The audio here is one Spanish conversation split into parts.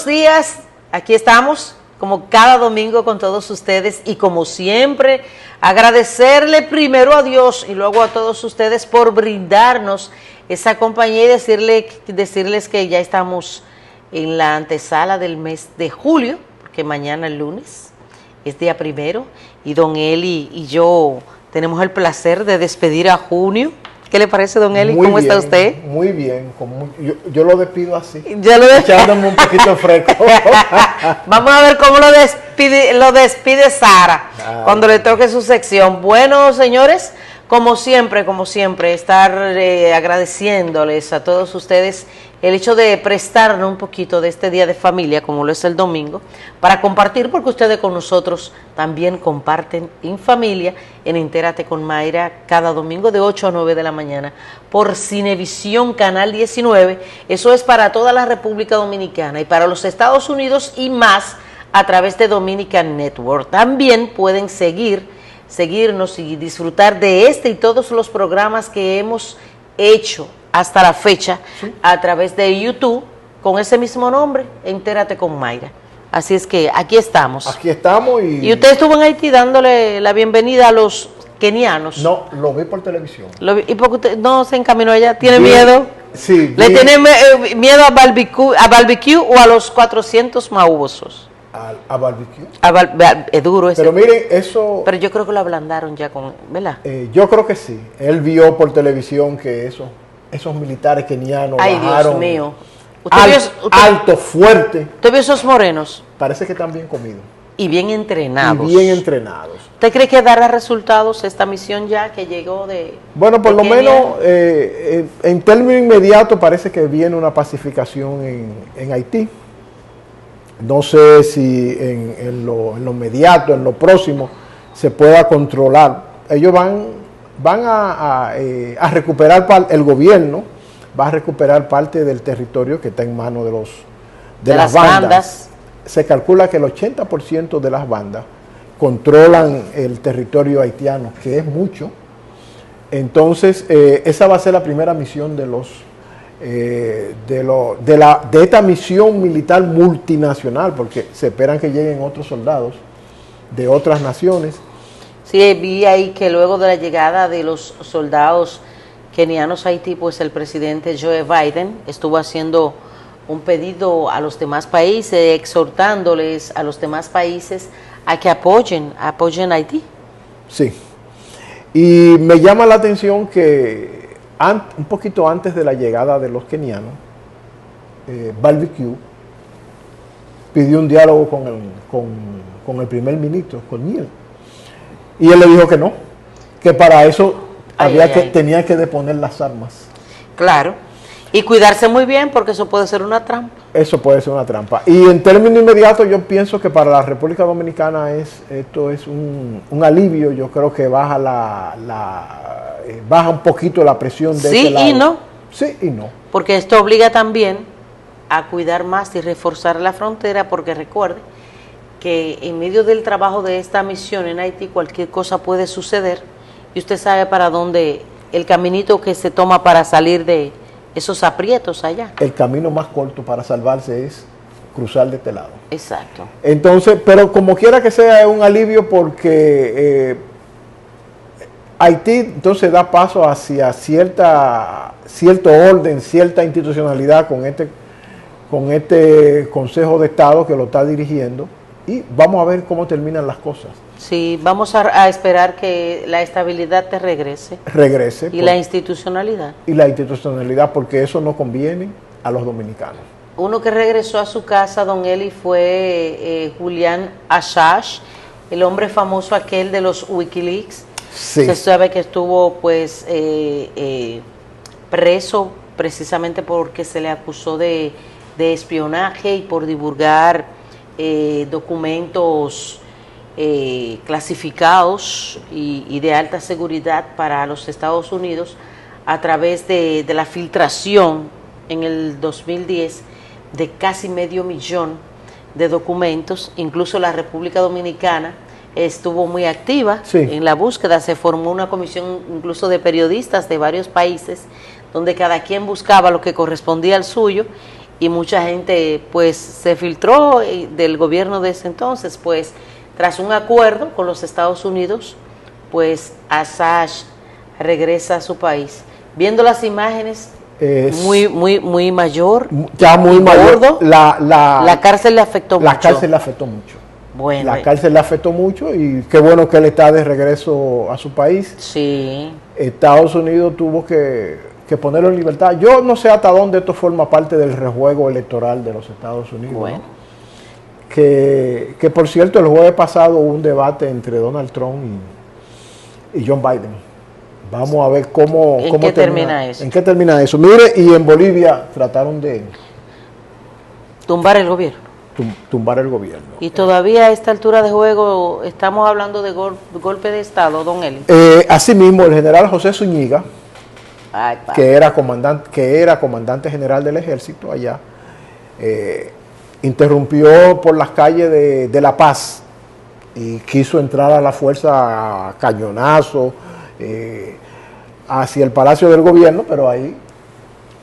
buenos días. Aquí estamos, como cada domingo, con todos ustedes y como siempre, agradecerle primero a Dios y luego a todos ustedes por brindarnos esa compañía y decirles que ya estamos en la antesala del mes de julio, porque mañana el lunes es día primero y don Eli y yo tenemos el placer de despedir a junio. ¿Qué le parece, don Eli? ¿Cómo está usted? Muy bien, yo lo despido así, echándome un poquito fresco. Vamos a ver cómo lo despide Sara cuando le toque su sección. Bueno, señores, como siempre, estar agradeciéndoles a todos ustedes el hecho de prestarnos un poquito de este día de familia, como lo es el domingo, para compartir, porque ustedes con nosotros también comparten en familia en Entérate con Mayra cada domingo de 8 a 9 de la mañana por Cinevisión Canal 19. Eso es para toda la República Dominicana y para los Estados Unidos y más a través de Dominican Network. También pueden seguirnos y disfrutar de este y todos los programas que hemos hecho hasta la fecha, ¿sí?, a través de YouTube, con ese mismo nombre, Entérate con Mayra. Así es que aquí estamos. Aquí estamos y usted estuvo en Haití dándole la bienvenida a los kenianos. No, lo vi por televisión. ¿Y porque usted no se encaminó allá? ¿Tiene miedo? Sí. ¿Le tiene miedo a barbecue o a los 400 maubosos? ¿A barbecue? Es duro ese. Pero miren, eso... Pero yo creo que lo ablandaron ya con... ¿verdad? Yo creo que sí. Él vio por televisión que esos militares kenianos bajaron... Dios mío. Alto, fuerte. ¿Usted vio esos morenos? Parece que están bien comidos. Y bien entrenados. ¿Usted cree que dará resultados esta misión ya que llegó de... Bueno, por lo menos en términos inmediatos parece que viene una pacificación en Haití. No sé si en lo inmediato, en lo próximo, se pueda controlar. Ellos van a recuperar, el gobierno va a recuperar parte del territorio que está en manos de las bandas. Se calcula que el 80% de las bandas controlan el territorio haitiano, que es mucho. Entonces, esa va a ser la primera misión de esta misión militar multinacional, porque se esperan que lleguen otros soldados de otras naciones. Sí, vi ahí que luego de la llegada de los soldados kenianos a Haití, pues el presidente Joe Biden estuvo haciendo un pedido a los demás países, exhortándoles a los demás países a que apoyen a Haití. Sí, y me llama la atención que un poquito antes de la llegada de los kenianos, Barbecue pidió un diálogo con el primer ministro, con Neil, y él le dijo que no, que para eso tenía que deponer las armas. Claro, y cuidarse muy bien porque eso puede ser una trampa. Eso puede ser una trampa. Y en términos inmediatos yo pienso que para la República Dominicana esto es un alivio. Yo creo que baja baja un poquito la presión de ese lado. Sí y no. Sí y no. Porque esto obliga también a cuidar más y reforzar la frontera, porque recuerde que en medio del trabajo de esta misión en Haití cualquier cosa puede suceder y usted sabe para dónde el caminito que se toma para salir de esos aprietos allá. El camino más corto para salvarse es cruzar de este lado. Exacto. Entonces, pero como quiera que sea, es un alivio porque Haití entonces da paso hacia cierto orden, cierta institucionalidad con este Consejo de Estado que lo está dirigiendo, y vamos a ver cómo terminan las cosas. Sí, vamos a esperar que la estabilidad te regrese. Y la institucionalidad. Y la institucionalidad, porque eso no conviene a los dominicanos. Uno que regresó a su casa, don Eli, fue Julian Assange, el hombre famoso aquel de los Wikileaks. Sí. Se sabe que estuvo pues preso precisamente porque se le acusó de espionaje y por divulgar documentos clasificados y de alta seguridad para los Estados Unidos a través de la filtración en el 2010 de casi 500,000 de documentos. Incluso la República Dominicana estuvo muy activa en la búsqueda. Se formó una comisión incluso de periodistas de varios países donde cada quien buscaba lo que correspondía al suyo y mucha gente pues se filtró del gobierno de ese entonces, pues tras un acuerdo con los Estados Unidos, pues Assange regresa a su país. Viendo las imágenes, muy mayor, ya muy mayor. Gordo, la cárcel le afectó mucho. La cárcel le afectó mucho. Bueno, la cárcel le afectó mucho y qué bueno que él está de regreso a su país. Sí. Estados Unidos tuvo que ponerlo en libertad. Yo no sé hasta dónde esto forma parte del rejuego electoral de los Estados Unidos. Bueno. ¿No? Que por cierto, el jueves pasado hubo un debate entre Donald Trump y John Biden. Vamos a ver cómo termina eso. ¿En qué termina eso? Mire, y en Bolivia trataron de tumbar el gobierno. Tumbar el gobierno. Y todavía a esta altura de juego estamos hablando de golpe de Estado, don Eli. Asimismo, el general José Zúñiga, que era comandante general del ejército allá, interrumpió por las calles de La Paz y quiso entrar a la fuerza a cañonazo hacia el Palacio del Gobierno, pero ahí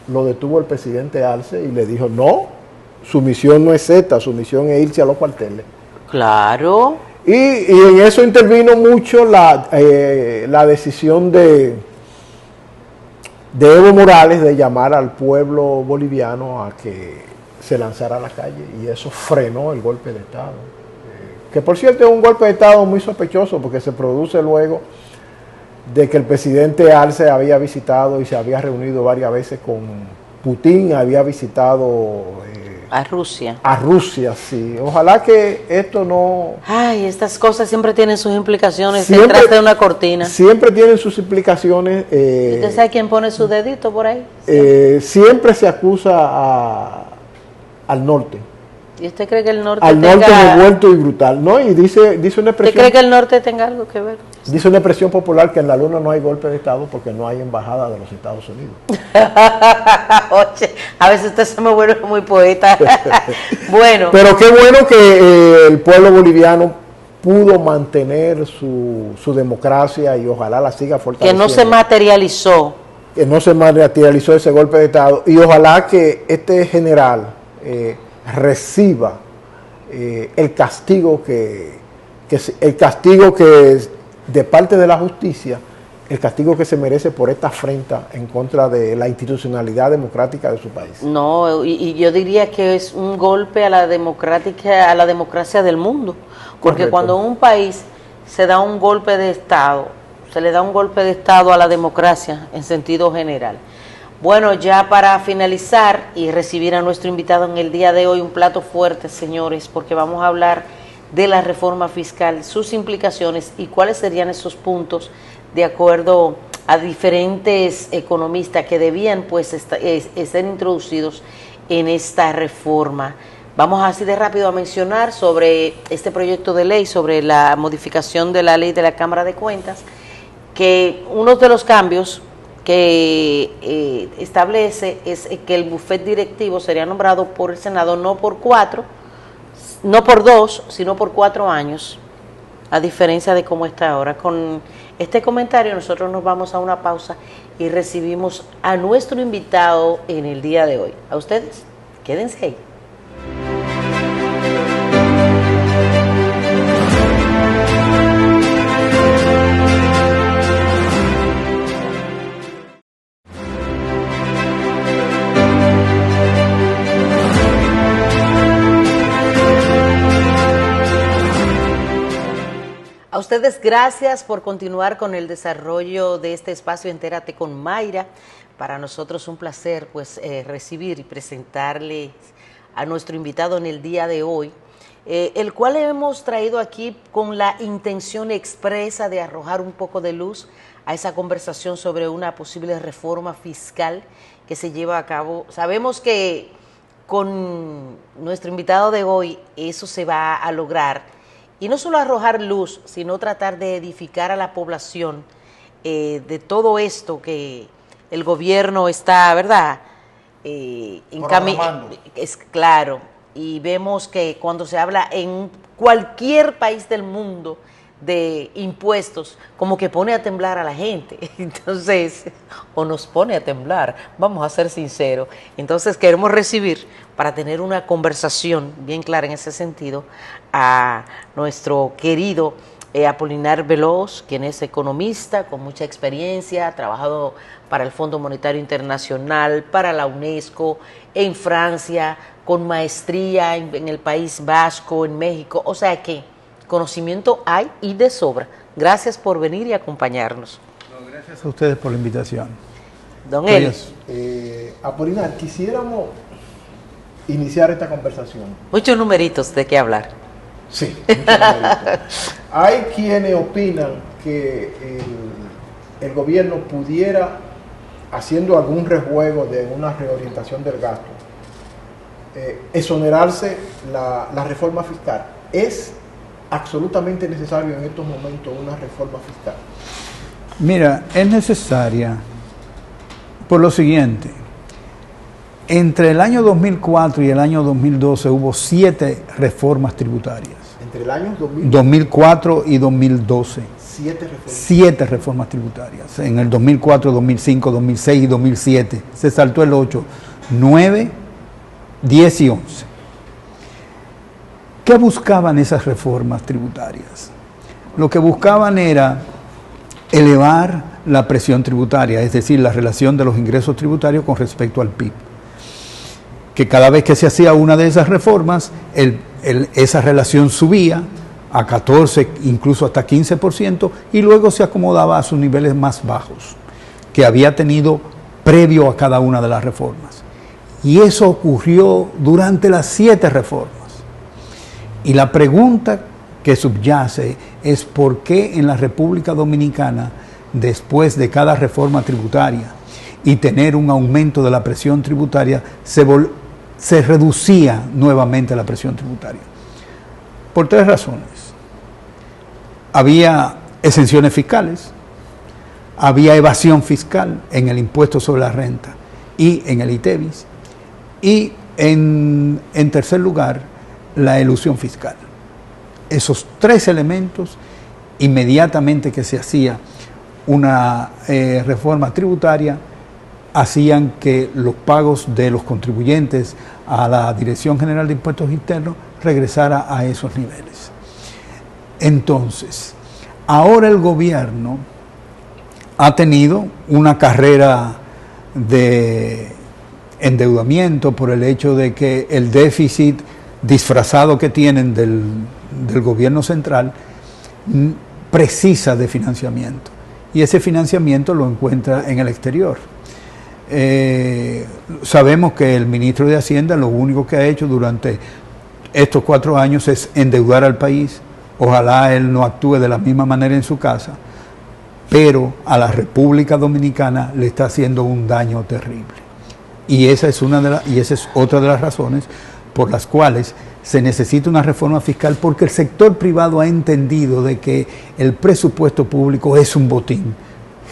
lo detuvo el presidente Arce y le dijo, no, su misión no es esta, su misión es irse a los cuarteles. Claro. Y en eso intervino mucho la decisión de Evo Morales de llamar al pueblo boliviano a que se lanzara a la calle, y eso frenó el golpe de Estado. Que por cierto es un golpe de Estado muy sospechoso porque se produce luego de que el presidente Arce había visitado y se había reunido varias veces con Putin, había visitado a Rusia. A Rusia, sí. Ojalá que esto no... Ay, estas cosas siempre tienen sus implicaciones detrás de una cortina. Siempre tienen sus implicaciones. ¿Usted sabe quién pone su dedito por ahí? Siempre se acusa al norte. ¿Y usted cree que el norte norte revuelto y brutal, ¿no? Y dice una expresión... ¿Usted cree que el norte tenga algo que ver? Dice una expresión popular que en la luna no hay golpe de Estado porque no hay embajada de los Estados Unidos. Oye, a veces usted se me vuelve muy poeta. Bueno. Pero qué bueno que el pueblo boliviano pudo mantener su democracia y ojalá la siga fortaleciendo. Que no se materializó. Que no se materializó ese golpe de Estado y ojalá que este general reciba el castigo que de parte de la justicia, el castigo que se merece por esta afrenta en contra de la institucionalidad democrática de su país. No, y yo diría que es un golpe a la democracia del mundo, porque correcto. Cuando en un país se da un golpe de Estado, se le da un golpe de Estado a la democracia en sentido general. Bueno, ya para finalizar y recibir a nuestro invitado en el día de hoy, un plato fuerte, señores, porque vamos a hablar de la reforma fiscal, sus implicaciones y cuáles serían esos puntos de acuerdo a diferentes economistas que debían pues ser introducidos en esta reforma. Vamos así de rápido a mencionar sobre este proyecto de ley, sobre la modificación de la ley de la Cámara de Cuentas, que uno de los cambios que establece es que el bufete directivo sería nombrado por el Senado no por 2, sino por 4 años, a diferencia de cómo está ahora. Con este comentario nosotros nos vamos a una pausa y recibimos a nuestro invitado en el día de hoy. A ustedes, quédense ahí. A ustedes gracias por continuar con el desarrollo de este espacio Entérate con Mayra. Para nosotros un placer pues recibir y presentarles a nuestro invitado en el día de hoy, el cual hemos traído aquí con la intención expresa de arrojar un poco de luz a esa conversación sobre una posible reforma fiscal que se lleva a cabo. Sabemos que con nuestro invitado de hoy eso se va a lograr. Y no solo arrojar luz, sino tratar de edificar a la población de todo esto que el gobierno está, ¿verdad? Es claro. Y vemos que cuando se habla en cualquier país del mundo de impuestos como que pone a temblar a la gente. Entonces, o nos pone a temblar, vamos a ser sinceros. Entonces queremos recibir, para tener una conversación bien clara en ese sentido, a nuestro querido Apolinar Veloz, quien es economista con mucha experiencia, ha trabajado para el Fondo Monetario Internacional, para la UNESCO, en Francia, con maestría en el País Vasco, en México. O sea que conocimiento hay y de sobra. Gracias por venir y acompañarnos. No, gracias a ustedes por la invitación. Don Eli. Apolinar, quisiéramos iniciar esta conversación. Muchos numeritos de qué hablar. Sí, muchos numeritos. Hay quienes opinan que el gobierno pudiera, haciendo algún rejuego de una reorientación del gasto, exonerarse la reforma fiscal. ¿Es absolutamente necesario en estos momentos una reforma fiscal? Mira, es necesaria por lo siguiente. Entre el año 2004 y el año 2012 hubo 7 reformas tributarias. Entre el año 2004 y 2012. 7 reformas. 7 reformas tributarias. En el 2004, 2005, 2006 y 2007. Se saltó el 8, 9, 10 y 11. ¿Qué buscaban esas reformas tributarias? Lo que buscaban era elevar la presión tributaria, es decir, la relación de los ingresos tributarios con respecto al PIB. Que cada vez que se hacía una de esas reformas, esa relación subía a 14, incluso hasta 15%, y luego se acomodaba a sus niveles más bajos, que había tenido previo a cada una de las reformas. Y eso ocurrió durante las 7 reformas. Y la pregunta que subyace es por qué en la República Dominicana, después de cada reforma tributaria y tener un aumento de la presión tributaria, se reducía nuevamente la presión tributaria. Por 3 razones. Había exenciones fiscales, había evasión fiscal en el impuesto sobre la renta y en el ITEVIS, y en tercer lugar, la elusión fiscal. Esos 3 elementos, inmediatamente que se hacía una reforma tributaria, hacían que los pagos de los contribuyentes a la Dirección General de Impuestos Internos regresara a esos niveles. Entonces, ahora el gobierno ha tenido una carrera de endeudamiento por el hecho de que el déficit disfrazado que tienen del gobierno central precisa de financiamiento, y ese financiamiento lo encuentra en el exterior. Sabemos que el ministro de Hacienda lo único que ha hecho durante estos 4 años es endeudar al país. Ojalá él no actúe de la misma manera en su casa, pero a la República Dominicana le está haciendo un daño terrible. Y esa es otra de las razones por las cuales se necesita una reforma fiscal, porque el sector privado ha entendido de que el presupuesto público es un botín,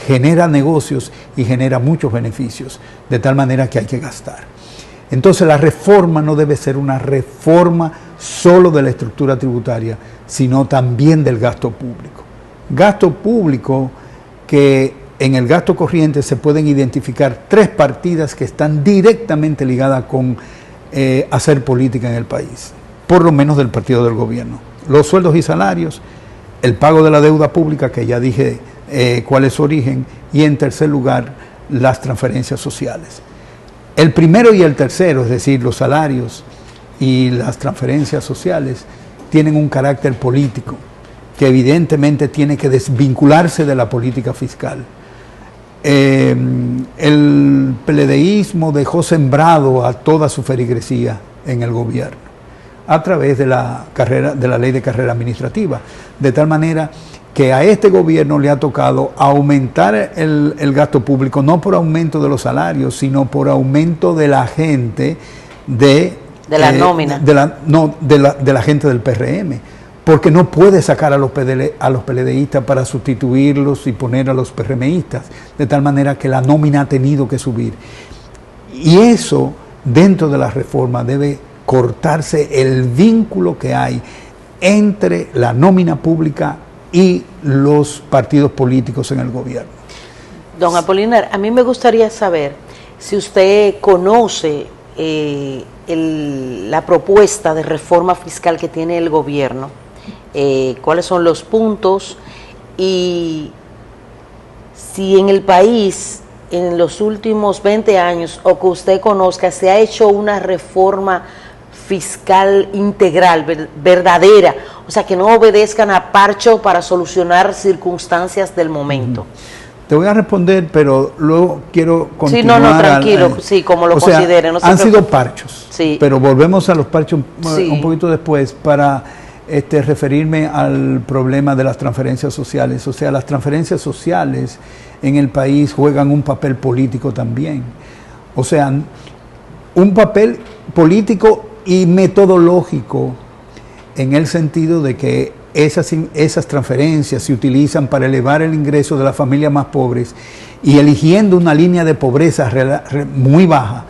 genera negocios y genera muchos beneficios, de tal manera que hay que gastar. Entonces la reforma no debe ser una reforma solo de la estructura tributaria, sino también del gasto público. Gasto público que en el gasto corriente se pueden identificar 3 partidas que están directamente ligadas con hacer política en el país, por lo menos del partido del gobierno. Los sueldos y salarios, el pago de la deuda pública, que ya dije cuál es su origen, y en tercer lugar, las transferencias sociales. El primero y el tercero, es decir, los salarios y las transferencias sociales, tienen un carácter político que evidentemente tiene que desvincularse de la política fiscal. El PLDismo dejó sembrado a toda su feligresía en el gobierno a través de la ley de carrera administrativa, de tal manera que a este gobierno le ha tocado aumentar el gasto público, no por aumento de los salarios, sino por aumento de la gente de la nómina, de la gente del PRM, porque no puede sacar a los PLDistas para sustituirlos y poner a los PRMistas, de tal manera que la nómina ha tenido que subir. Y eso, dentro de la reforma, debe cortarse el vínculo que hay entre la nómina pública y los partidos políticos en el gobierno. Don Apolinar, a mí me gustaría saber si usted conoce la propuesta de reforma fiscal que tiene el gobierno, cuáles son los puntos y si en el país en los últimos 20 años o que usted conozca se ha hecho una reforma fiscal integral, verdadera, o sea, que no obedezcan a parcho para solucionar circunstancias del momento. Te voy a responder, pero luego quiero continuar. Sí, no, tranquilo, sí, como lo considere. No han sido parchos, sí, pero volvemos a los parchos sí, un poquito después para referirme al problema de las transferencias sociales. O sea, las transferencias sociales en el país juegan un papel político también. O sea, un papel político y metodológico en el sentido de que esas transferencias se utilizan para elevar el ingreso de las familias más pobres y eligiendo una línea de pobreza muy baja,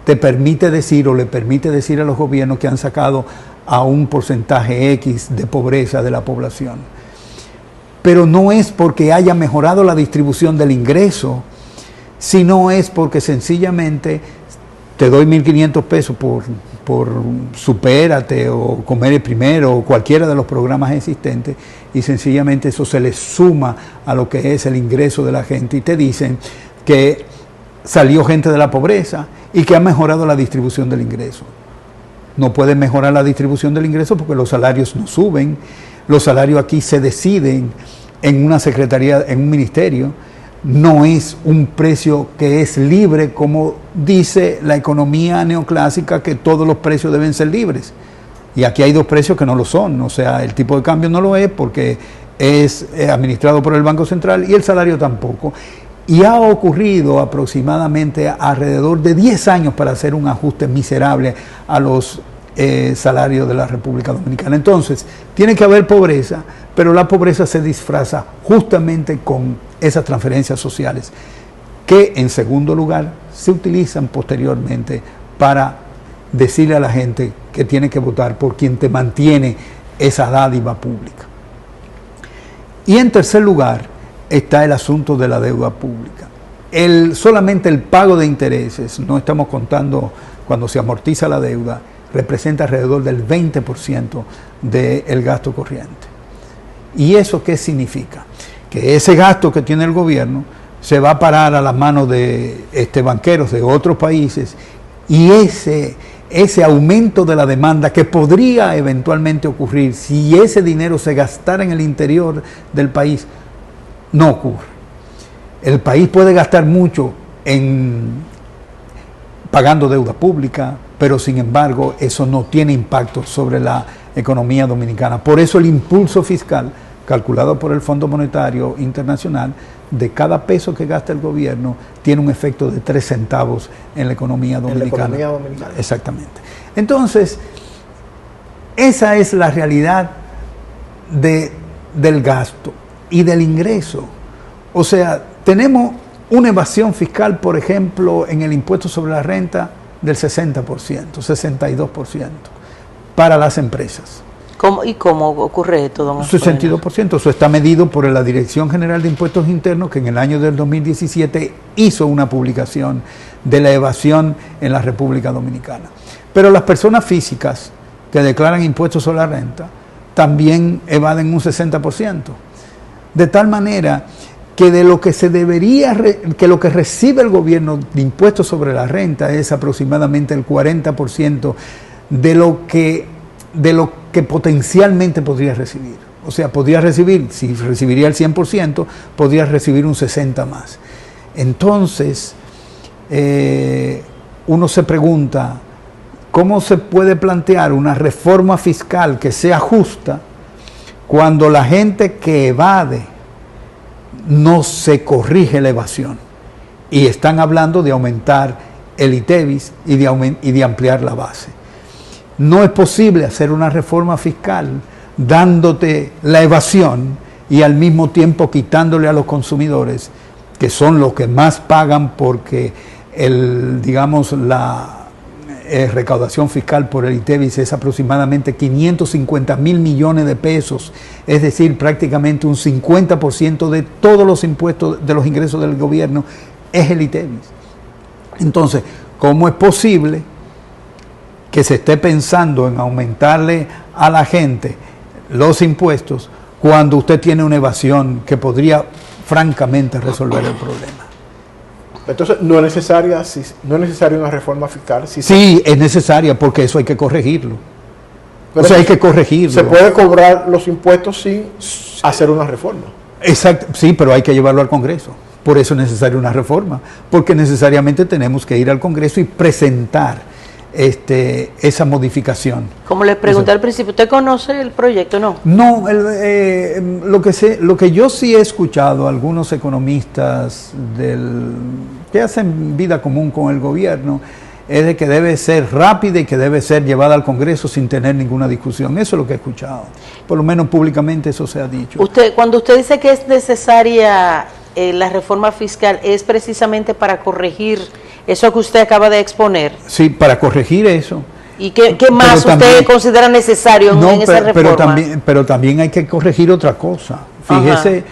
te permite decir o le permite decir a los gobiernos que han sacado a un porcentaje X de pobreza de la población. Pero no es porque haya mejorado la distribución del ingreso, sino es porque sencillamente te doy 1.500 pesos por Supérate o Comer Primero o cualquiera de los programas existentes y sencillamente eso se le suma a lo que es el ingreso de la gente y te dicen que salió gente de la pobreza y que ha mejorado la distribución del ingreso. No pueden mejorar la distribución del ingreso porque los salarios no suben, los salarios aquí se deciden en una secretaría, en un ministerio. No es un precio que es libre, como dice la economía neoclásica, que todos los precios deben ser libres. Y aquí hay dos precios que no lo son. O sea, el tipo de cambio no lo es porque es administrado por el Banco Central y el salario tampoco. Y ha ocurrido aproximadamente alrededor de 10 años para hacer un ajuste miserable a los salarios de la República Dominicana. Entonces, tiene que haber pobreza, pero la pobreza se disfraza justamente con esas transferencias sociales, que en segundo lugar se utilizan posteriormente para decirle a la gente que tiene que votar por quien te mantiene esa dádiva pública. Y en tercer lugar está el asunto de la deuda pública. Solamente el pago de intereses, no estamos contando cuando se amortiza la deuda, representa alrededor del 20% del gasto corriente. ¿Y eso qué significa? Que ese gasto que tiene el gobierno se va a parar a las manos de banqueros de otros países y ese aumento de la demanda que podría eventualmente ocurrir si ese dinero se gastara en el interior del país, no ocurre. El país puede gastar mucho pagando deuda pública, pero sin embargo eso no tiene impacto sobre la economía dominicana. Por eso el impulso fiscal calculado por el Fondo Monetario Internacional, de cada peso que gasta el gobierno, tiene un efecto de 3 centavos en la economía dominicana. En la economía dominicana. Exactamente. Entonces, esa es la realidad del gasto y del ingreso. O sea, tenemos una evasión fiscal, por ejemplo, en el impuesto sobre la renta del 60%, 62% para las empresas. ¿Y cómo ocurre esto, don Apolinar? 62%, eso está medido por la Dirección General de Impuestos Internos, que en el año del 2017 hizo una publicación de la evasión en la República Dominicana. Pero las personas físicas que declaran impuestos sobre la renta también evaden un 60%. De tal manera que de lo que se debería, que lo que recibe el gobierno de impuestos sobre la renta es aproximadamente el 40% de lo que potencialmente podría recibir. O sea, podría recibir, si recibiría el 100%, podría recibir un 60% más. Entonces, uno se pregunta, ¿cómo se puede plantear una reforma fiscal que sea justa cuando la gente que evade no se corrige la evasión? Y están hablando de aumentar el ITEVIS y de ampliar la base. No es posible hacer una reforma fiscal dándote la evasión y al mismo tiempo quitándole a los consumidores, que son los que más pagan porque recaudación fiscal por el ITEVIS es aproximadamente 550.000 millones de pesos, es decir, prácticamente un 50% de todos los impuestos, de los ingresos del gobierno, es el ITEVIS. Entonces, ¿cómo es posible que se esté pensando en aumentarle a la gente los impuestos cuando usted tiene una evasión que podría francamente resolver el problema? Entonces, no es necesaria una reforma fiscal. Sí, es necesaria porque eso hay que corregirlo. O sea, hay que corregirlo. Se puede cobrar los impuestos sin hacer una reforma. Exacto, sí, pero hay que llevarlo al Congreso. Por eso es necesaria una reforma, porque necesariamente tenemos que ir al Congreso y presentar esa modificación. Como les pregunté al principio, ¿usted conoce el proyecto, no? No, lo que yo sí he escuchado a algunos economistas que hacen vida común con el gobierno es de que debe ser rápida y que debe ser llevada al Congreso sin tener ninguna discusión. Eso es lo que he escuchado. Por lo menos públicamente eso se ha dicho. Cuando usted dice que es necesaria la reforma fiscal, ¿es precisamente para corregir eso que usted acaba de exponer? Sí, para corregir eso. ¿Y qué más usted considera necesario en esa reforma? Pero también hay que corregir otra cosa. Fíjese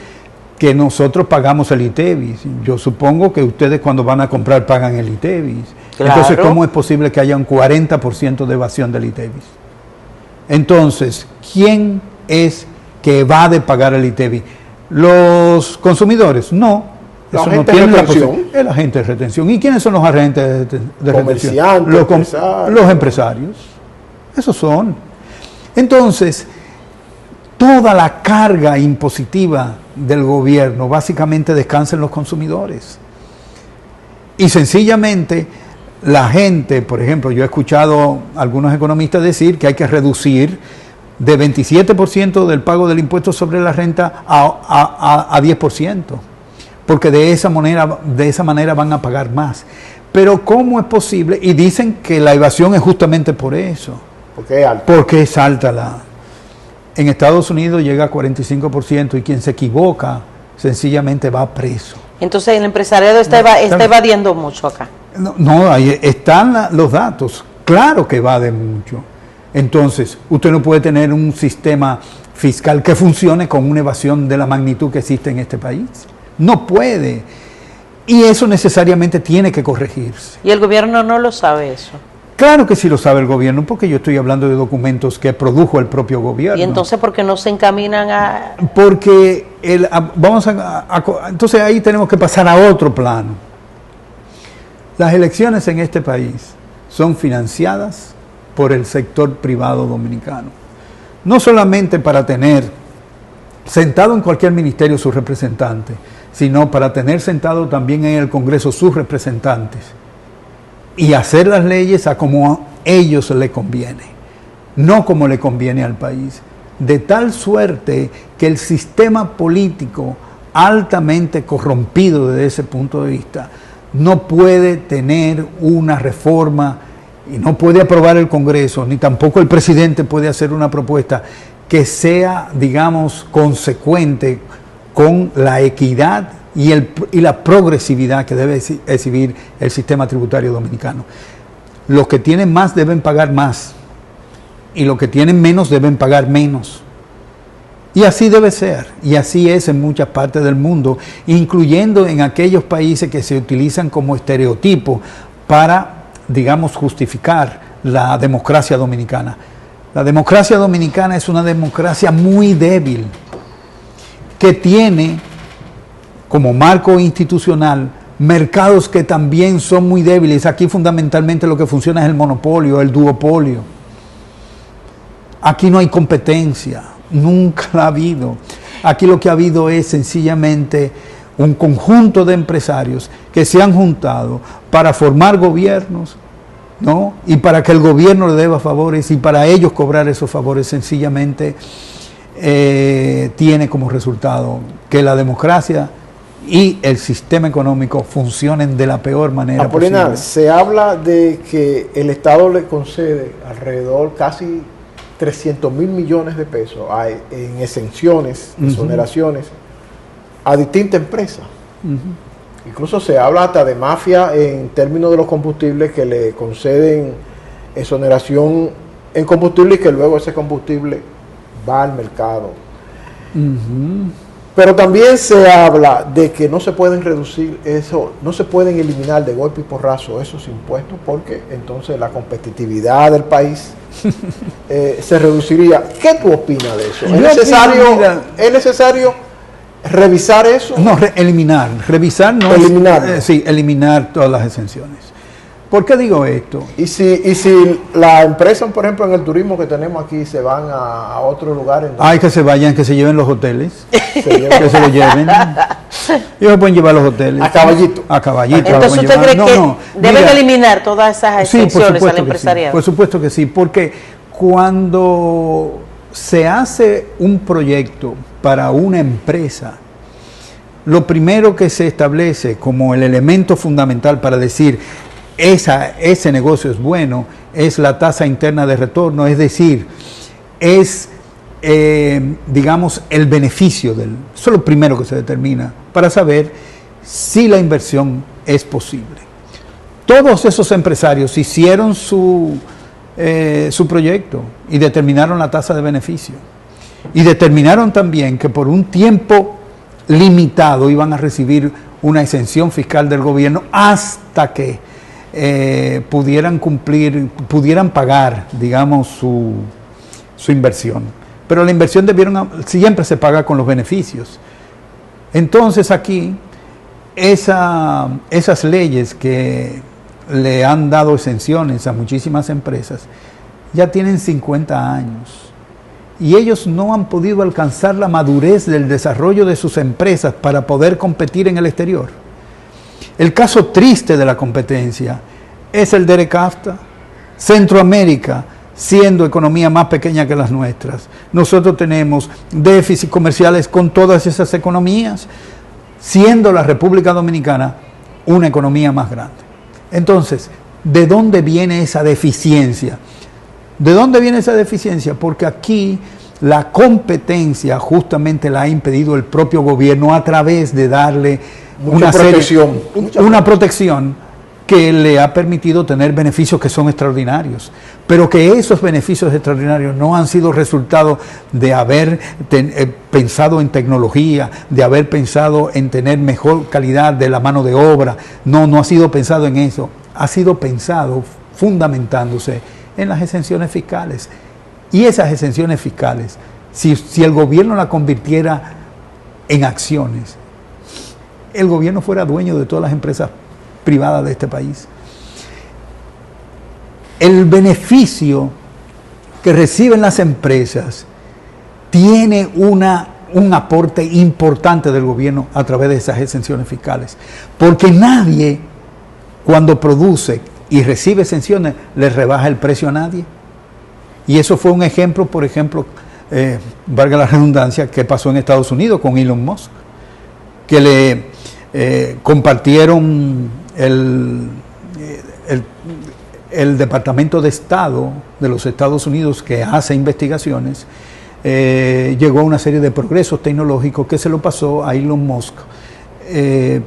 que nosotros pagamos el ITEVIS. Yo supongo que ustedes cuando van a comprar pagan el ITEVIS. Claro. Entonces, ¿cómo es posible que haya un 40% de evasión del ITEVIS? Entonces, ¿quién es que va de pagar el ITEVIS? ¿Los consumidores? No. Eso no tiene la posibilidad. El agente de retención. ¿Y quiénes son los agentes de retención? Los empresarios. Esos son. Entonces, toda la carga impositiva del gobierno básicamente descansa en los consumidores. Y sencillamente la gente, por ejemplo, yo he escuchado a algunos economistas decir que hay que reducir de 27% del pago del impuesto sobre la renta a 10%, porque de esa manera van a pagar más. Pero ¿cómo es posible? Y dicen que la evasión es justamente por eso. Porque es alta. Porque es alta En Estados Unidos llega a 45% y quien se equivoca sencillamente va preso. Entonces el empresariado está evadiendo mucho acá. No, ahí están los datos. Claro que evade mucho. Entonces, usted no puede tener un sistema fiscal que funcione con una evasión de la magnitud que existe en este país. No puede. Y eso necesariamente tiene que corregirse. ¿Y el gobierno no lo sabe eso? Claro que sí lo sabe el gobierno, porque yo estoy hablando de documentos que produjo el propio gobierno. ¿Y entonces por qué no se encaminan a...? Porque entonces ahí tenemos que pasar a otro plano. Las elecciones en este país son financiadas por el sector privado dominicano. No solamente para tener sentado en cualquier ministerio sus representantes, sino para tener sentado también en el Congreso sus representantes y hacer las leyes a como a ellos les conviene, no como le conviene al país. De tal suerte que el sistema político altamente corrompido desde ese punto de vista no puede tener una reforma y no puede aprobar el Congreso, ni tampoco el presidente puede hacer una propuesta que sea, digamos, consecuente con la equidad y la progresividad que debe exhibir el sistema tributario dominicano. Los que tienen más deben pagar más y los que tienen menos deben pagar menos. Y así debe ser, y así es en muchas partes del mundo, incluyendo en aquellos países que se utilizan como estereotipo para, digamos, justificar la democracia dominicana. La democracia dominicana es una democracia muy débil, que tiene como marco institucional mercados que también son muy débiles. Aquí fundamentalmente lo que funciona es el monopolio, el duopolio. Aquí no hay competencia, nunca la ha habido. Aquí lo que ha habido es sencillamente un conjunto de empresarios que se han juntado para formar gobiernos, ¿no? Y para que el gobierno le deba favores y para ellos cobrar esos favores sencillamente tiene como resultado que la democracia y el sistema económico funcionen de la peor manera Apolinar, posible. Se habla de que el Estado le concede alrededor casi 300.000 millones de pesos en exenciones, exoneraciones, a distintas empresas. Incluso se habla hasta de mafia en términos de los combustibles que le conceden exoneración en combustible y que luego ese combustible va al mercado. Pero también se habla de que no se pueden reducir eso, no se pueden eliminar de golpe y porrazo esos impuestos, porque entonces la competitividad del país se reduciría. ¿Qué tú opinas de eso? ¿Es necesario revisar eso? No, eliminar. Revisar no eliminar. Sí, eliminar todas las exenciones. ¿Por qué digo esto? Y si la empresa, por ejemplo, en el turismo que tenemos aquí, se van a otro lugar. Hay que se vayan, que se lleven los hoteles. Que se lo lleven. Ellos pueden llevar los hoteles. A caballito. A caballito. Entonces, ¿usted cree que deben eliminar todas esas exenciones al empresariado? Sí, por supuesto que sí, porque cuando se hace un proyecto para una empresa, lo primero que se establece como el elemento fundamental para decir ese negocio es bueno, es la tasa interna de retorno, es decir, es, digamos, el beneficio eso es lo primero que se determina para saber si la inversión es posible. Todos esos empresarios hicieron su proyecto y determinaron la tasa de beneficio. Y determinaron también que por un tiempo limitado iban a recibir una exención fiscal del gobierno hasta que pudieran pagar, digamos, su inversión. Pero la inversión siempre se paga con los beneficios. Entonces aquí, esas leyes que le han dado exenciones a muchísimas empresas, ya tienen 50 años. Y ellos no han podido alcanzar la madurez del desarrollo de sus empresas para poder competir en el exterior. El caso triste de la competencia es el de ERECAFTA. Centroamérica, siendo economía más pequeña que las nuestras, nosotros tenemos déficits comerciales con todas esas economías, siendo la República Dominicana una economía más grande. Entonces, ¿de dónde viene esa deficiencia? ¿De dónde viene esa deficiencia? Porque aquí la competencia justamente la ha impedido el propio gobierno a través de darle una protección que le ha permitido tener beneficios que son extraordinarios, pero que esos beneficios extraordinarios no han sido resultado de haber pensado en tecnología, de haber pensado en tener mejor calidad de la mano de obra. No ha sido pensado en eso, ha sido pensado fundamentándose en las exenciones fiscales. Y esas exenciones fiscales, si el gobierno la convirtiera en acciones, el gobierno fuera dueño de todas las empresas privadas de este país. El beneficio que reciben las empresas tiene un aporte importante del gobierno a través de esas exenciones fiscales, porque nadie, cuando produce y recibe exenciones, le rebaja el precio a nadie. Y eso fue un ejemplo, por ejemplo, valga la redundancia, que pasó en Estados Unidos con Elon Musk, que le compartieron el Departamento de Estado de los Estados Unidos, que hace investigaciones, llegó a una serie de progresos tecnológicos que se lo pasó a Elon Musk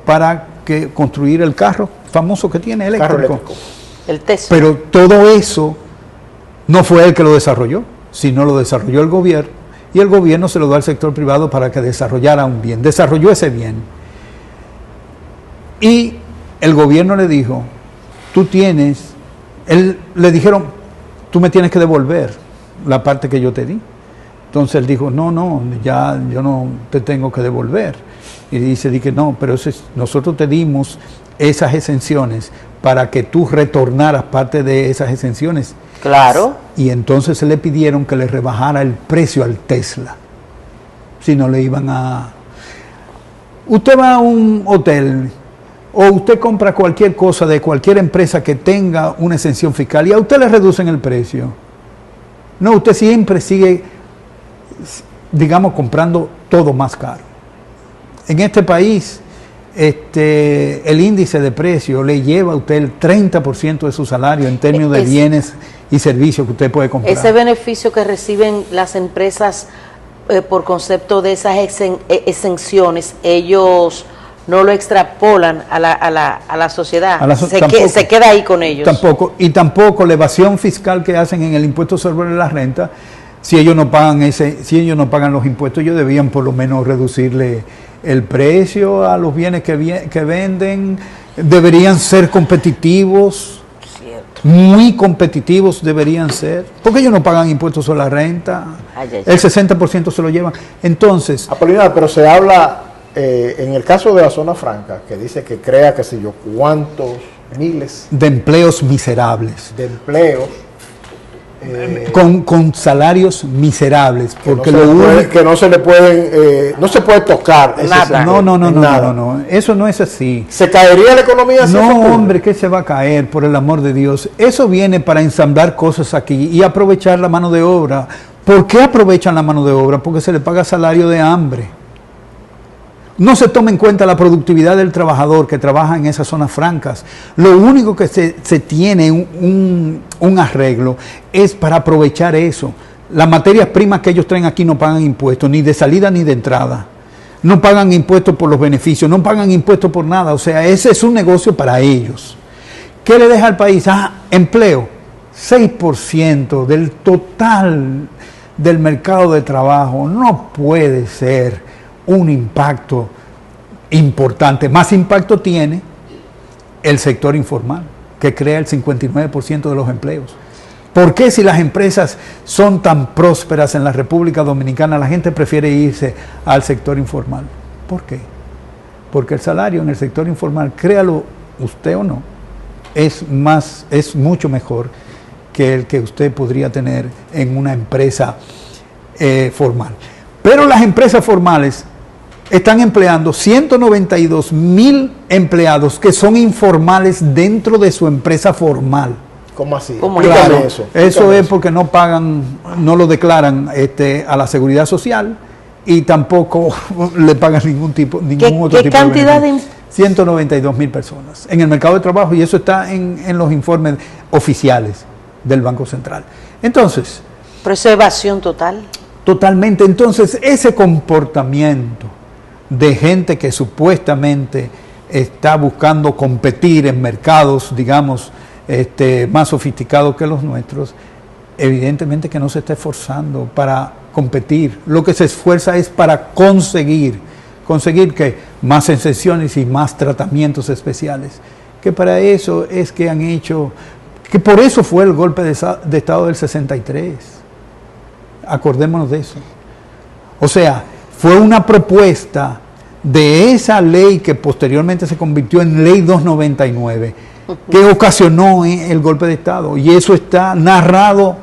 para construir el carro famoso que tiene, eléctrico. El Tesla. Pero todo eso no fue él que lo desarrolló, sino lo desarrolló el gobierno, y el gobierno se lo dio al sector privado para que desarrollara un bien. Desarrolló ese bien. Y el gobierno le dijo, le dijeron, tú me tienes que devolver la parte que yo te di. Entonces él dijo, no, ya yo no te tengo que devolver. Y dice, no, pero nosotros te dimos esas exenciones para que tú retornaras parte de esas exenciones. Claro. Y entonces se le pidieron que le rebajara el precio al Tesla. Si no le iban a... Usted va a un hotel o usted compra cualquier cosa de cualquier empresa que tenga una exención fiscal y a usted le reducen el precio. No, usted siempre sigue, digamos, comprando todo más caro. En este país, el índice de precio le lleva a usted el 30% de su salario en términos de bienes y servicios que usted puede comprar. Ese beneficio que reciben las empresas por concepto de esas exenciones, ellos no lo extrapolan a la sociedad, Tampoco. se queda ahí con ellos. Tampoco, y tampoco la evasión fiscal que hacen en el impuesto sobre la renta, si ellos no pagan los impuestos, ellos debían por lo menos reducirle el precio a los bienes que venden, deberían ser competitivos, muy competitivos deberían ser, porque ellos no pagan impuestos sobre la renta, el 60% se lo llevan. Entonces, Apolinar, pero se habla, en el caso de la zona franca, que dice que crea, qué sé yo, cuántos miles de empleos miserables, de empleos, con salarios miserables, porque que no se le pueden, no se puede tocar ese Nada. sector, no, eso no es así. ¿Se caería la economía? Si eso No, ocurre? hombre, que se va a caer, por el amor de Dios. Eso viene para ensamblar cosas aquí y aprovechar la mano de obra. ¿Por qué aprovechan la mano de obra? Porque se le paga salario de hambre. No se toma en cuenta la productividad del trabajador que trabaja en esas zonas francas. Lo único que se tiene un arreglo es para aprovechar eso. Las materias primas que ellos traen aquí no pagan impuestos, ni de salida ni de entrada. No pagan impuestos por los beneficios, no pagan impuestos por nada. O sea, ese es un negocio para ellos. ¿Qué le deja al país? Empleo. 6% del total del mercado de trabajo no puede ser un impacto importante. Más impacto tiene el sector informal, que crea el 59% de los empleos. ¿Por qué, si las empresas son tan prósperas en la República Dominicana, la gente prefiere irse al sector informal? ¿Por qué? Porque el salario en el sector informal, créalo usted o no, es mucho mejor que el que usted podría tener en una empresa formal. Pero las empresas formales están empleando 192,000 empleados que son informales dentro de su empresa formal. ¿Cómo así? ¿Cómo? Explícame Claro, eso. eso es porque no pagan, no lo declaran a la seguridad social y tampoco le pagan ningún otro tipo cantidad de 192,000 personas en el mercado de trabajo, y eso está en los informes oficiales del Banco Central. Entonces, ¿Pero eso es evasión total? totalmente. Entonces, ese comportamiento de gente que supuestamente está buscando competir en mercados, digamos, más sofisticados que los nuestros, evidentemente que no se está esforzando para competir. Lo que se esfuerza es para conseguir que más exenciones y más tratamientos especiales. Que para eso es que han hecho, que por eso fue el golpe de Estado del 63. Acordémonos de eso. O sea, fue una propuesta de esa ley que posteriormente se convirtió en Ley 299, que ocasionó el golpe de Estado. Y eso está narrado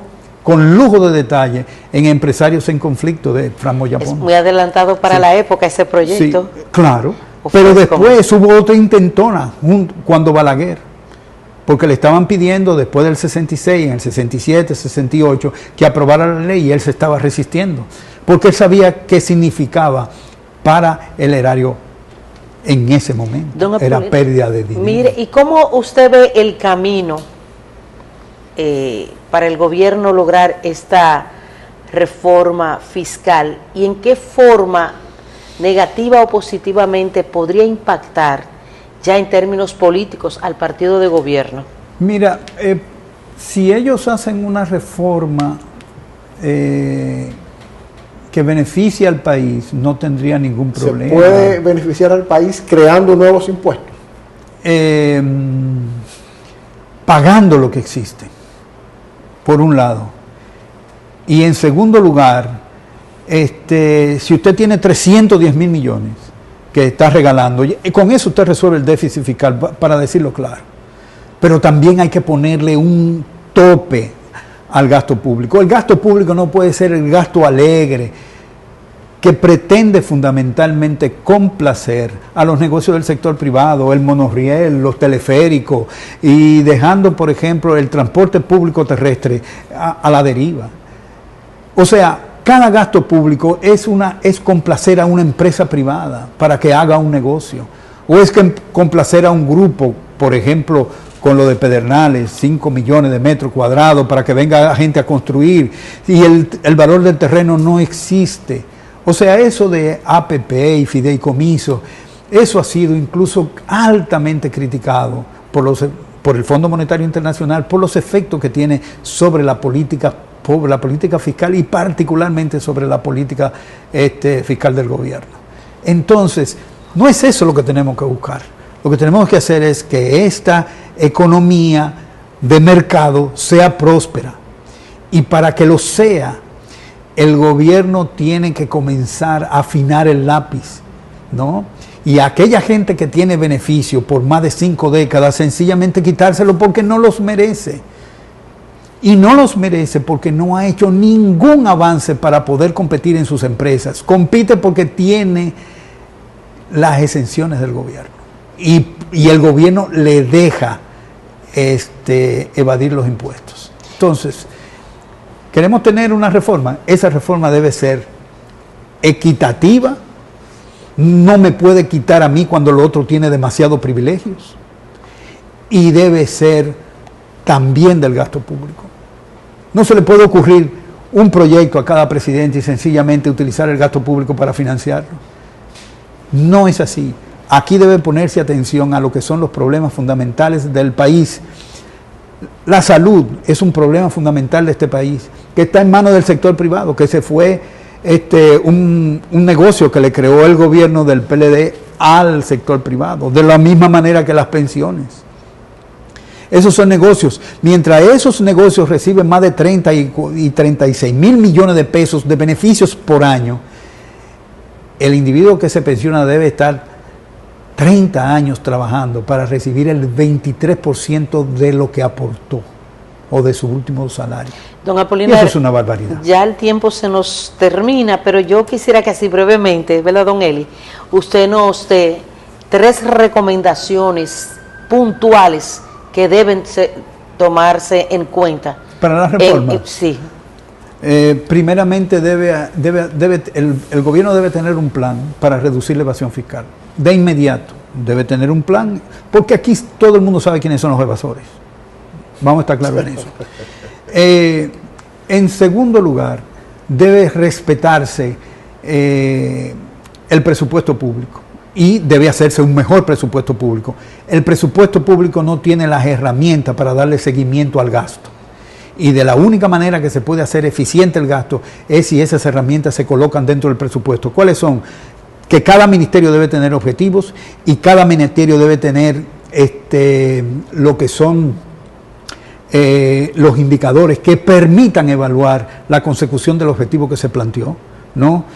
con lujo de detalle en Empresarios en Conflicto de Fran Moyapón. Es muy adelantado para la época ese proyecto. Sí, claro. O Pero fue después hubo otra intentona cuando Balaguer, porque le estaban pidiendo después del 66, en el 67, 68, que aprobara la ley, y él se estaba resistiendo, porque él sabía qué significaba para el erario en ese momento. Era pérdida de dinero. Mire, ¿y cómo usted ve el camino para el gobierno lograr esta reforma fiscal, y en qué forma, negativa o positivamente, podría impactar ya en términos políticos al partido de gobierno? Mira, si ellos hacen una reforma que beneficie al país, no tendría ningún problema. ¿Se puede beneficiar al país creando nuevos impuestos? Pagando lo que existe, por un lado. Y en segundo lugar, si usted tiene 310,000 millones que está regalando, y con eso usted resuelve el déficit fiscal, para decirlo claro. Pero también hay que ponerle un tope al gasto público. El gasto público no puede ser el gasto alegre, que pretende fundamentalmente complacer a los negocios del sector privado, el monorriel, los teleféricos, y dejando, por ejemplo, el transporte público terrestre a la deriva. O sea, cada gasto público es complacer a una empresa privada para que haga un negocio, o es complacer a un grupo, por ejemplo, con lo de Pedernales, 5 millones de metros cuadrados para que venga gente a construir, y el valor del terreno no existe. O sea, eso de APP y fideicomiso Eso ha sido incluso altamente criticado por el Fondo Monetario Internacional por los efectos que tiene sobre la política fiscal y particularmente sobre la política fiscal del gobierno. Entonces, no es eso lo que tenemos que buscar. Lo que tenemos que hacer es que esta economía de mercado sea próspera. Y para que lo sea, el gobierno tiene que comenzar a afinar el lápiz, ¿no? Y a aquella gente que tiene beneficio por más de 5 décadas, sencillamente quitárselo porque no los merece. Y no los merece porque no ha hecho ningún avance para poder competir en sus empresas. Compite porque tiene las exenciones del gobierno. Y el gobierno le deja evadir los impuestos. Entonces, queremos tener una reforma. Esa reforma debe ser equitativa. No me puede quitar a mí cuando el otro tiene demasiados privilegios. Y debe ser también del gasto público. No se le puede ocurrir un proyecto a cada presidente y sencillamente utilizar el gasto público para financiarlo. No es así. Aquí debe ponerse atención a lo que son los problemas fundamentales del país. La salud es un problema fundamental de este país, que está en manos del sector privado, que se fue un negocio que le creó el gobierno del PLD al sector privado, de la misma manera que las pensiones. Esos son negocios. Mientras esos negocios reciben más de 30 y 36 mil millones de pesos de beneficios por año, el individuo que se pensiona debe estar 30 años trabajando para recibir el 23% de lo que aportó o de su último salario. Don Apolinar, y eso es una barbaridad. Ya el tiempo se nos termina, pero yo quisiera que así brevemente, ¿verdad, don Eli? Usted nos dé 3 recomendaciones puntuales que deben tomarse en cuenta. Para la reforma. Sí. Primeramente el gobierno debe tener un plan para reducir la evasión fiscal. De inmediato debe tener un plan, porque aquí todo el mundo sabe quiénes son los evasores. Vamos a estar claros en eso. En segundo lugar, debe respetarse el presupuesto público y debe hacerse un mejor presupuesto público. El presupuesto público no tiene las herramientas para darle seguimiento al gasto. Y de la única manera que se puede hacer eficiente el gasto es si esas herramientas se colocan dentro del presupuesto. ¿Cuáles son? Que cada ministerio debe tener objetivos y cada ministerio debe tener lo que son los indicadores que permitan evaluar la consecución del objetivo que se planteó, ¿no?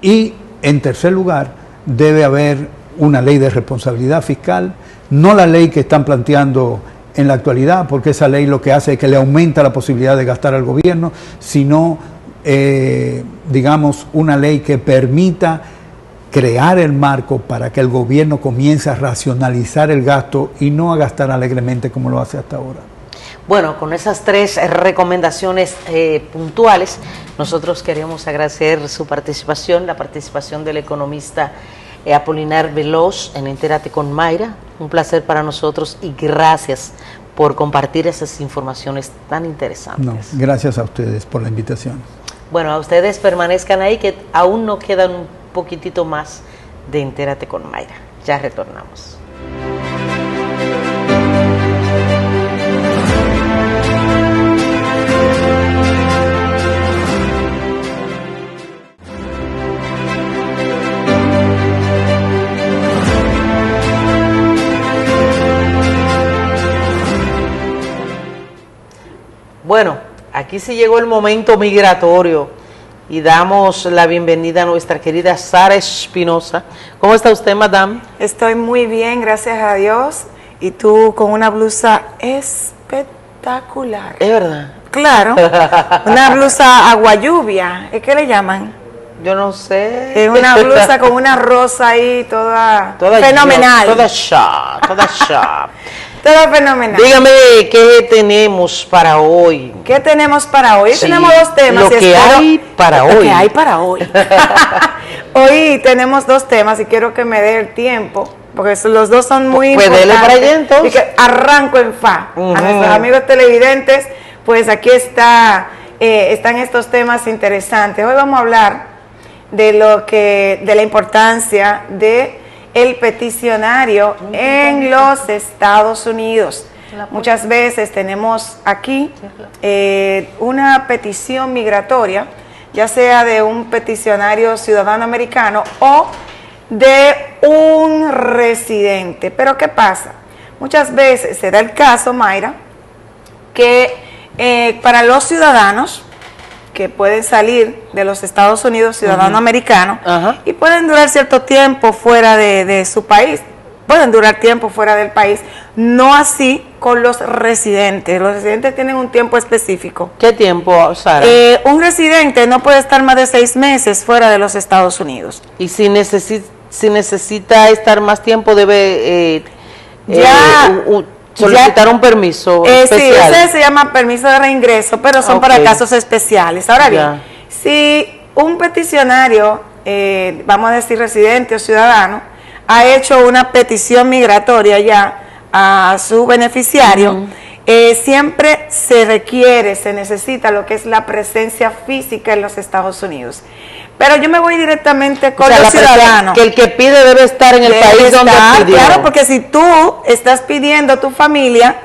Y en tercer lugar, debe haber una ley de responsabilidad fiscal, no la ley que están planteando en la actualidad, porque esa ley lo que hace es que le aumenta la posibilidad de gastar al gobierno, sino, digamos, una ley que permita crear el marco para que el gobierno comience a racionalizar el gasto y no a gastar alegremente como lo hace hasta ahora. Bueno, con esas 3 recomendaciones puntuales, nosotros queremos agradecer su participación, la participación del economista Apolinar Veloz en Entérate con Mayra. Un placer para nosotros y gracias por compartir esas informaciones tan interesantes. No, gracias a ustedes por la invitación. Bueno, a ustedes permanezcan ahí, que aún nos quedan un poquitito más de Entérate con Mayra. Ya retornamos. Bueno, aquí sí llegó el momento migratorio y damos la bienvenida a nuestra querida Sara Espinosa. ¿Cómo está usted, madame? Estoy muy bien, gracias a Dios. Y tú con una blusa espectacular. ¿Es verdad? Claro, una blusa aguayuvia, ¿es que le llaman? Yo no sé. Es una blusa con una rosa ahí toda fenomenal. Toda sharp. Todo fenomenal. Dígame, ¿qué tenemos para hoy? ¿Qué tenemos para hoy? Sí, tenemos 2 temas. Lo que hay para hoy. Lo que hay para hoy. Hoy tenemos 2 temas y quiero que me dé el tiempo, porque los 2 son muy importantes. Pues dele para allá entonces. Y que arranco en fa. A nuestros amigos televidentes, pues aquí están estos temas interesantes. Hoy vamos a hablar de la importancia de el peticionario en los Estados Unidos. Muchas veces tenemos aquí una petición migratoria, ya sea de un peticionario ciudadano americano o de un residente. Pero ¿qué pasa? Muchas veces se da el caso, Mayra, que para los ciudadanos que pueden salir de los Estados Unidos, ciudadano americano, y pueden durar cierto tiempo fuera de su país, pueden durar tiempo fuera del país, no así con los residentes. Los residentes tienen un tiempo específico. ¿Qué tiempo, Sara? Un residente no puede estar más de 6 meses fuera de los Estados Unidos. Y si necesita estar más tiempo, debe solicitar un permiso especial. Sí, ese se llama permiso de reingreso, pero son para casos especiales. Ahora bien, si un peticionario, vamos a decir residente o ciudadano, ha hecho una petición migratoria ya a su beneficiario, siempre se necesita lo que es la presencia física en los Estados Unidos. Pero yo me voy directamente con los ciudadanos. Que el que pide debe estar en el país donde pidió. Claro, porque si tú estás pidiendo a tu familia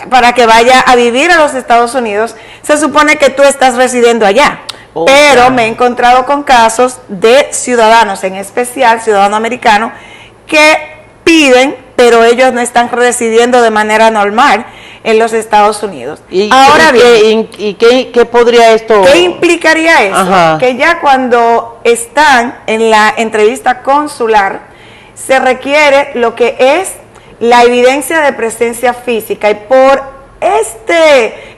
para que vaya a vivir a los Estados Unidos, se supone que tú estás residiendo allá. Pero me he encontrado con casos de ciudadanos, en especial ciudadano americano, que piden, pero ellos no están residiendo de manera normal en los Estados Unidos. Ahora bien, ¿qué podría esto? ¿Qué implicaría eso? Que ya cuando están en la entrevista consular, se requiere lo que es la evidencia de presencia física, y por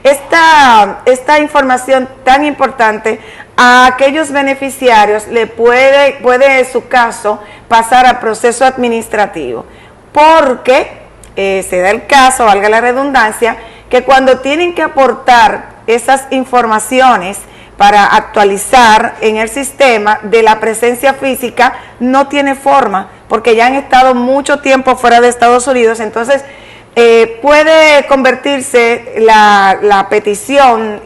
esta información tan importante, a aquellos beneficiarios le puede su caso pasar a proceso administrativo, porque se da el caso, valga la redundancia, que cuando tienen que aportar esas informaciones para actualizar en el sistema de la presencia física, no tiene forma, porque ya han estado mucho tiempo fuera de Estados Unidos. Entonces puede convertirse la petición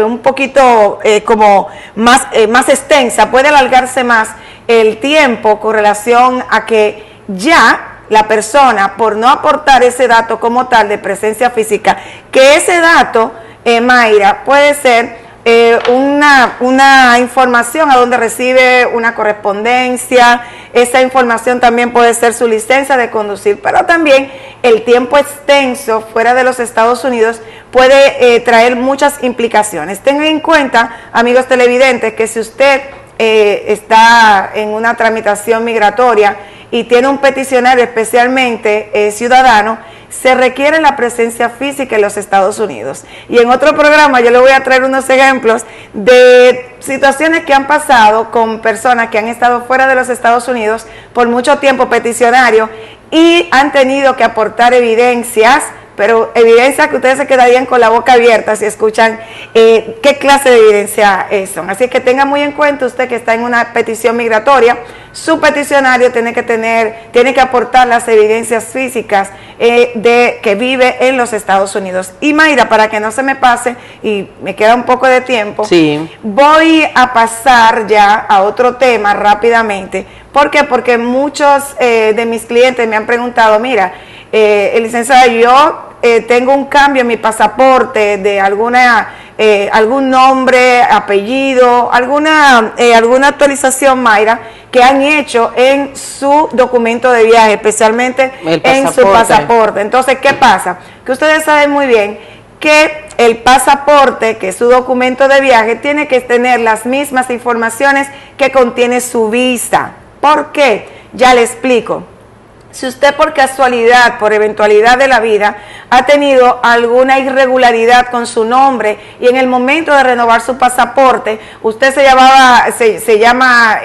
un poquito como más extensa, puede alargarse más el tiempo con relación a que ya la persona, por no aportar ese dato como tal de presencia física, que ese dato, Mayra, puede ser una información a donde recibe una correspondencia. Esa información también puede ser su licencia de conducir, pero también el tiempo extenso fuera de los Estados Unidos puede traer muchas implicaciones. Tengan en cuenta, amigos televidentes, que si usted está en una tramitación migratoria y tiene un peticionario especialmente ciudadano, se requiere la presencia física en los Estados Unidos. Y en otro programa yo le voy a traer unos ejemplos de situaciones que han pasado con personas que han estado fuera de los Estados Unidos por mucho tiempo, peticionarios, y han tenido que aportar evidencias, pero evidencias que ustedes se quedarían con la boca abierta si escuchan qué clase de evidencia son. Así que tenga muy en cuenta usted que está en una petición migratoria, su peticionario tiene que aportar las evidencias físicas de que vive en los Estados Unidos. Y Mayra, para que no se me pase y me queda un poco de tiempo, voy a pasar ya a otro tema rápidamente. ¿Por qué? Porque muchos de mis clientes me han preguntado, mira, licenciada, yo tengo un cambio en mi pasaporte de algún nombre, apellido, alguna actualización, Mayra, que han hecho en su documento de viaje, especialmente en su pasaporte. Entonces, ¿qué pasa? Que ustedes saben muy bien que el pasaporte, que es su documento de viaje, tiene que tener las mismas informaciones que contiene su visa. ¿Por qué? Ya le explico. Si usted por casualidad, por eventualidad de la vida, ha tenido alguna irregularidad con su nombre y en el momento de renovar su pasaporte, usted se llama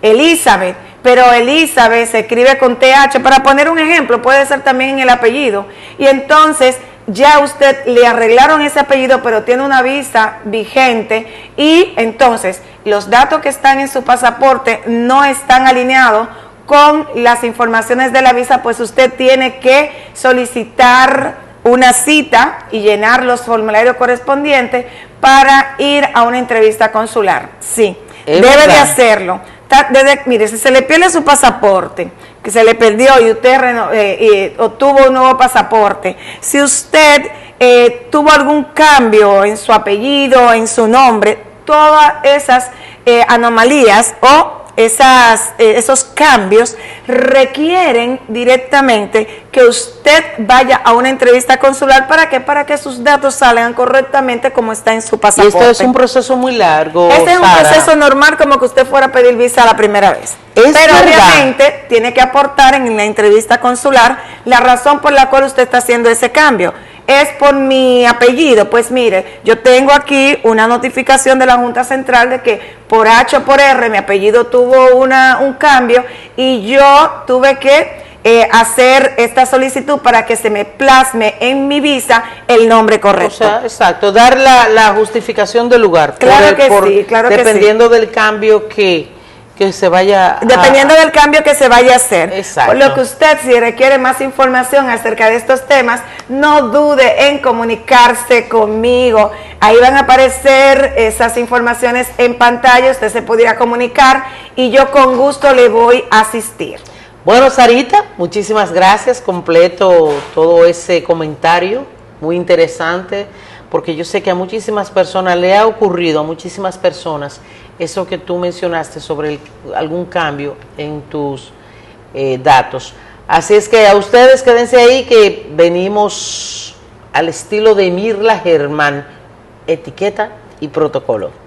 Elizabeth, pero Elizabeth se escribe con TH, para poner un ejemplo, puede ser también en el apellido, y entonces ya usted le arreglaron ese apellido, pero tiene una visa vigente, y entonces los datos que están en su pasaporte no están alineados con las informaciones de la visa, pues usted tiene que solicitar una cita y llenar los formularios correspondientes para ir a una entrevista consular. Sí, debe de hacerlo. mire, si se le pierde su pasaporte, que se le perdió y usted obtuvo un nuevo pasaporte, si usted tuvo algún cambio en su apellido, en su nombre, todas esas anomalías o esos cambios requieren directamente que usted vaya a una entrevista consular. ¿Para qué? Para que sus datos salgan correctamente como está en su pasaporte. Y esto es un proceso muy largo, Este es un Sara. proceso normal, como que usted fuera a pedir visa la primera vez. Es Pero verdad. obviamente tiene que aportar en la entrevista consular la razón por la cual usted está haciendo ese cambio. Es por mi apellido. Pues mire, yo tengo aquí una notificación de la Junta Central de que por H o por R mi apellido tuvo un cambio y yo tuve que hacer esta solicitud para que se me plasme en mi visa el nombre correcto. O sea, exacto, dar la justificación del lugar. Claro que sí, claro que sí. Dependiendo del cambio que se vaya Dependiendo del cambio que se vaya a hacer. Exacto. Por lo que usted, si requiere más información acerca de estos temas, no dude en comunicarse conmigo. Ahí van a aparecer esas informaciones en pantalla, usted se pudiera comunicar y yo con gusto le voy a asistir. Bueno, Sarita, muchísimas gracias, completo todo ese comentario, muy interesante, porque yo sé que a muchísimas personas le ha ocurrido, a muchísimas personas, eso que tú mencionaste sobre algún cambio en tus datos. Así es que a ustedes quédense ahí que venimos al estilo de Mirla Germán, etiqueta y protocolo.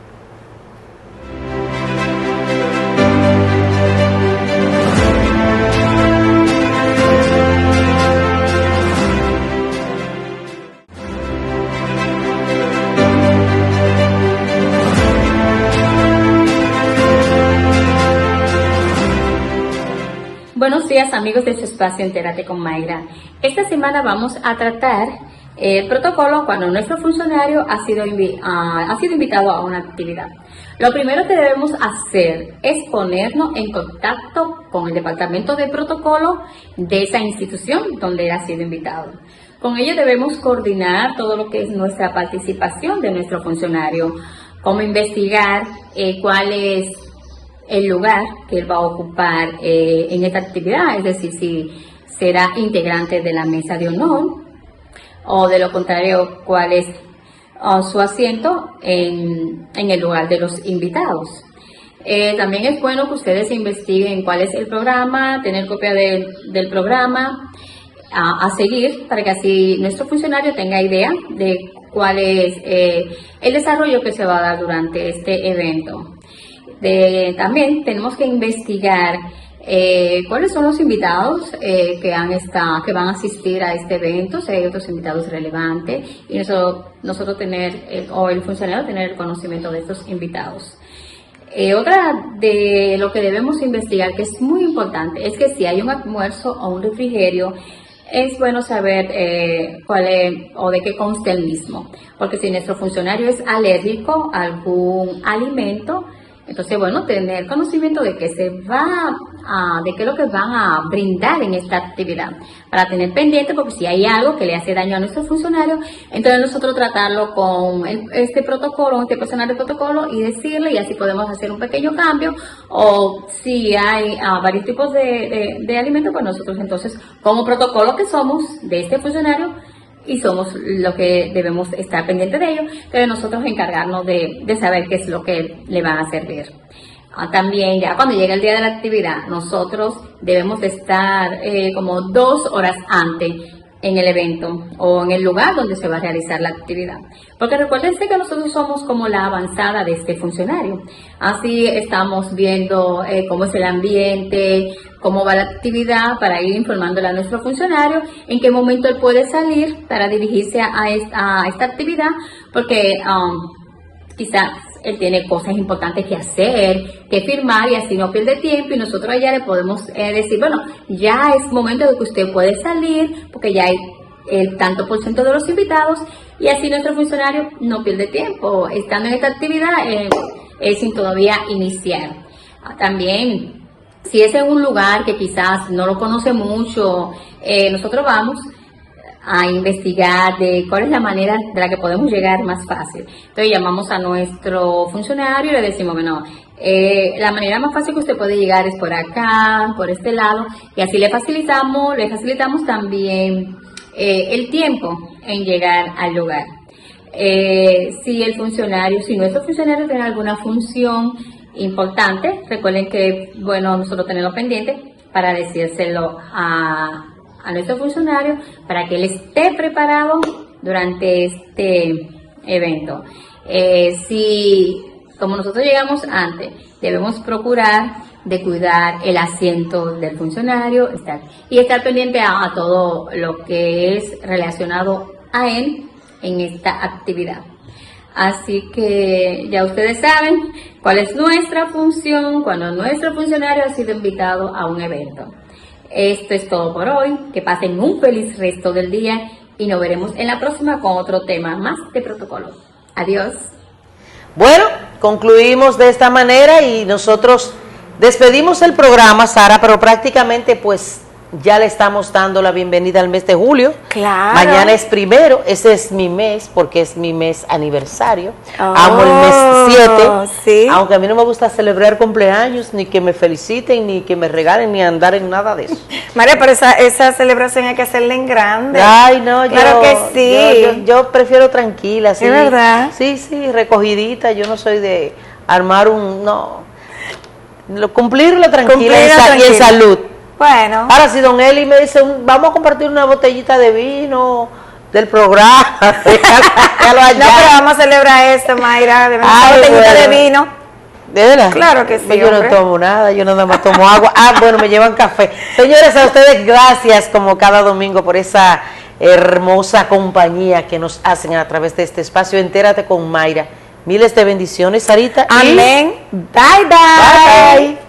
Buenos días amigos de su espacio Entérate con Mayra. Esta semana vamos a tratar el protocolo cuando nuestro funcionario ha sido invitado a una actividad. Lo primero que debemos hacer es ponernos en contacto con el departamento de protocolo de esa institución donde ha sido invitado. Con ello debemos coordinar todo lo que es nuestra participación de nuestro funcionario, cómo investigar cuál es el lugar que él va a ocupar en esta actividad, es decir, si será integrante de la mesa de honor o de lo contrario, cuál es su asiento en el lugar de los invitados. También es bueno que ustedes investiguen cuál es el programa, tener copia del programa a seguir para que así nuestro funcionario tenga idea de cuál es el desarrollo que se va a dar durante este evento. También tenemos que investigar cuáles son los invitados que van a asistir a este evento, si hay otros invitados relevantes, y nosotros tener, o el funcionario tener el conocimiento de estos invitados. Otra de lo que debemos investigar, que es muy importante, es que si hay un almuerzo o un refrigerio, es bueno saber cuál es o de qué consta el mismo, porque si nuestro funcionario es alérgico a algún alimento, entonces, bueno, tener conocimiento de qué de qué es lo que van a brindar en esta actividad, para tener pendiente, porque si hay algo que le hace daño a nuestro funcionario, entonces nosotros tratarlo con este protocolo, este personal de protocolo y decirle, y así podemos hacer un pequeño cambio, o si hay varios tipos de alimentos, pues nosotros entonces, como protocolo que somos de este funcionario, y somos los que debemos estar pendientes de ello, pero nosotros encargarnos de saber qué es lo que le van a servir. También ya cuando llega el día de la actividad, nosotros debemos de estar como 2 horas antes en el evento o en el lugar donde se va a realizar la actividad. Porque recuérdense que nosotros somos como la avanzada de este funcionario. Así estamos viendo cómo es el ambiente, cómo va la actividad, para ir informándole a nuestro funcionario en qué momento él puede salir para dirigirse a esta actividad, porque quizás él tiene cosas importantes que hacer, que firmar, y así no pierde tiempo, y nosotros allá le podemos decir, bueno, ya es momento de que usted puede salir, porque ya hay el tanto por ciento de los invitados, y así nuestro funcionario no pierde tiempo estando en esta actividad sin todavía iniciar. También, si es en un lugar que quizás no lo conoce mucho, nosotros vamos a investigar de cuál es la manera de la que podemos llegar más fácil. Entonces llamamos a nuestro funcionario y le decimos, bueno, La manera más fácil que usted puede llegar es por acá, por este lado, y así le facilitamos también el tiempo en llegar al lugar. Si nuestro funcionario tiene alguna función importante, recuerden que, bueno, nosotros tenemos pendiente para decírselo a nuestro funcionario para que él esté preparado durante este evento. Si, como nosotros llegamos antes, debemos procurar de cuidar el asiento del funcionario y estar pendiente a todo lo que es relacionado a él en esta actividad. Así que ya ustedes saben cuál es nuestra función cuando nuestro funcionario ha sido invitado a un evento. Esto es todo por hoy. Que pasen un feliz resto del día y nos veremos en la próxima con otro tema más de protocolo. Adiós. Bueno, concluimos de esta manera y nosotros despedimos el programa, Sara, pero prácticamente pues ya le estamos dando la bienvenida al mes de julio. Claro. Mañana es 1, ese es mi mes porque es mi mes aniversario. Amo el mes 7, ¿sí? Aunque a mí no me gusta celebrar cumpleaños, ni que me feliciten, ni que me regalen, ni andar en nada de eso. María, pero esa celebración hay que hacerla en grande. Ay, no, claro que sí. Yo prefiero tranquila, sí. ¿Es verdad? Sí, recogidita, yo no soy de armar cumplirlo tranquila y en salud. Bueno. Ahora, si don Eli me dice, vamos a compartir una botellita de vino del programa, déjalo allá. No, pero vamos a celebrar esto, Mayra, de una botellita de vino. ¿De verdad? Claro que sí, Yo no tomo nada, yo nada más tomo agua. Bueno, me llevan café. Señores, a ustedes gracias como cada domingo por esa hermosa compañía que nos hacen a través de este espacio. Entérate con Mayra. Miles de bendiciones, Sarita. Amén. Bye, bye. Bye.